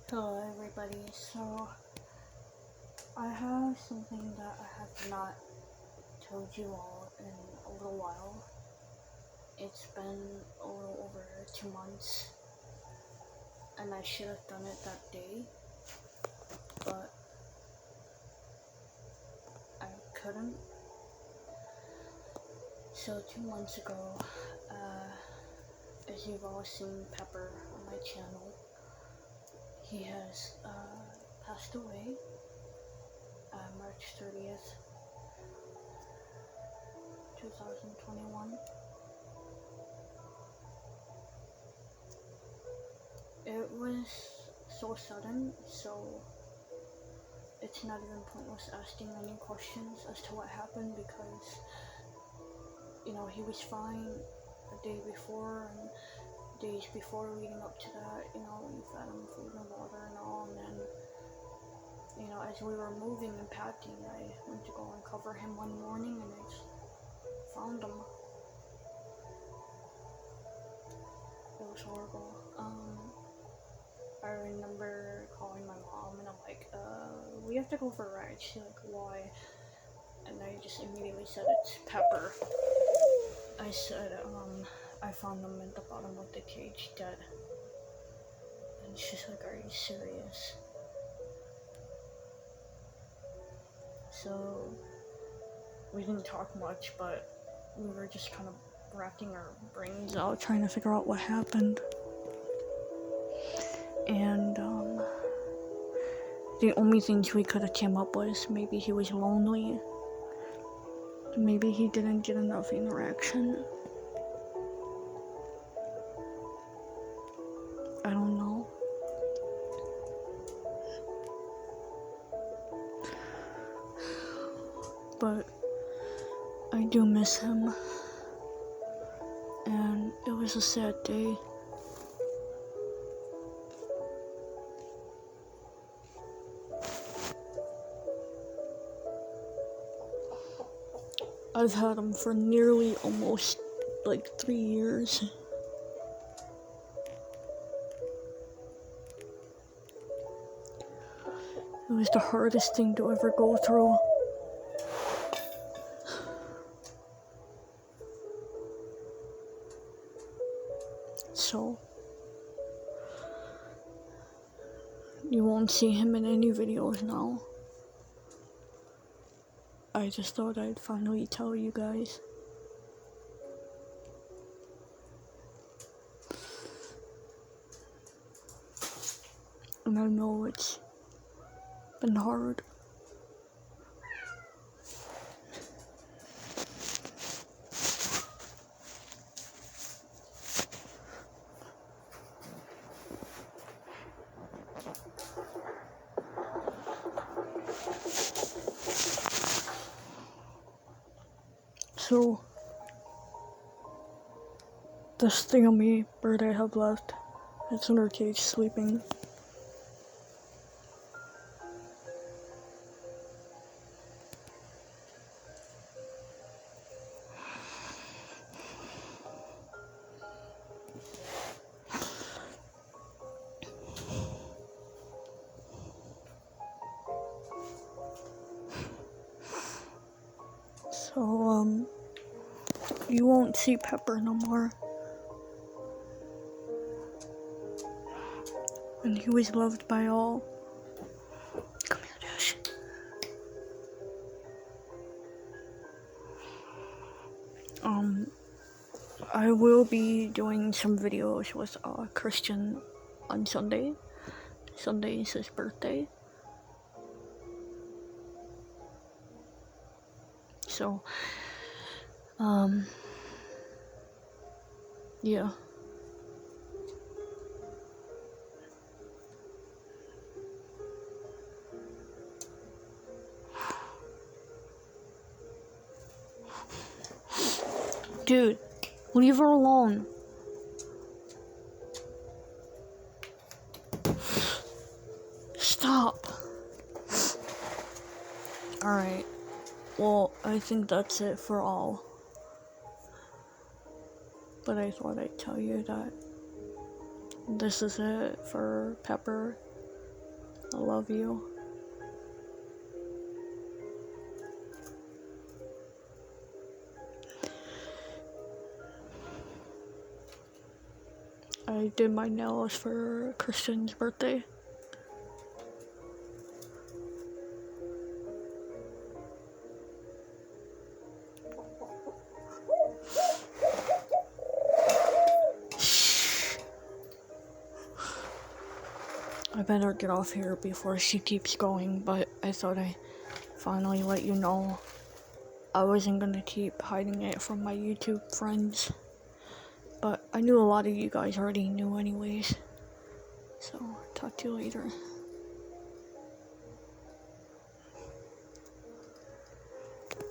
Hello everybody, so I have something that I have not told you all in a little while. It's been a little over 2 months and I should have done it that day, but I couldn't. So 2 months ago, as you've all seen Pepper on my channel, he has passed away March 30th, 2021. It was so sudden, so it's not even pointless asking any questions as to what happened because, he was fine a day before and days before leading up to that, we fed him food and water and all, and then, as we were moving and packing, I went to go uncover him one morning and I just found him. It was horrible. I remember calling my mom and I'm like, we have to go for a ride. She's like, why? And I just immediately said, it's Pepper. I said, I found him at the bottom of the cage dead. And she's like, are you serious? So, we didn't talk much, but we were just kind of racking our brains out, trying to figure out what happened. And, the only things we could have came up with, maybe he was lonely. Maybe he didn't get enough interaction. I don't know. But I do miss him. And it was a sad day. I've had him for nearly almost 3 years. It was the hardest thing to ever go through. So, you won't see him in any videos now. I just thought I'd finally tell you guys. And I know it's been hard. So, this thingy bird I have left, it's in her cage sleeping. So, you won't see Pepper no more. And he was loved by all. Come here, Dash. I will be doing some videos with Christian on Sunday. Sunday is his birthday. So, yeah. Dude, leave her alone. Stop. Alright. Well, I think that's it for all. But I thought I'd tell you that this is it for Pepper. I love you. I did my nails for Kristen's birthday. I better get off here before she keeps going, but I thought I'd finally let you know. I wasn't gonna keep hiding it from my YouTube friends, but I knew a lot of you guys already knew anyways. So, talk to you later.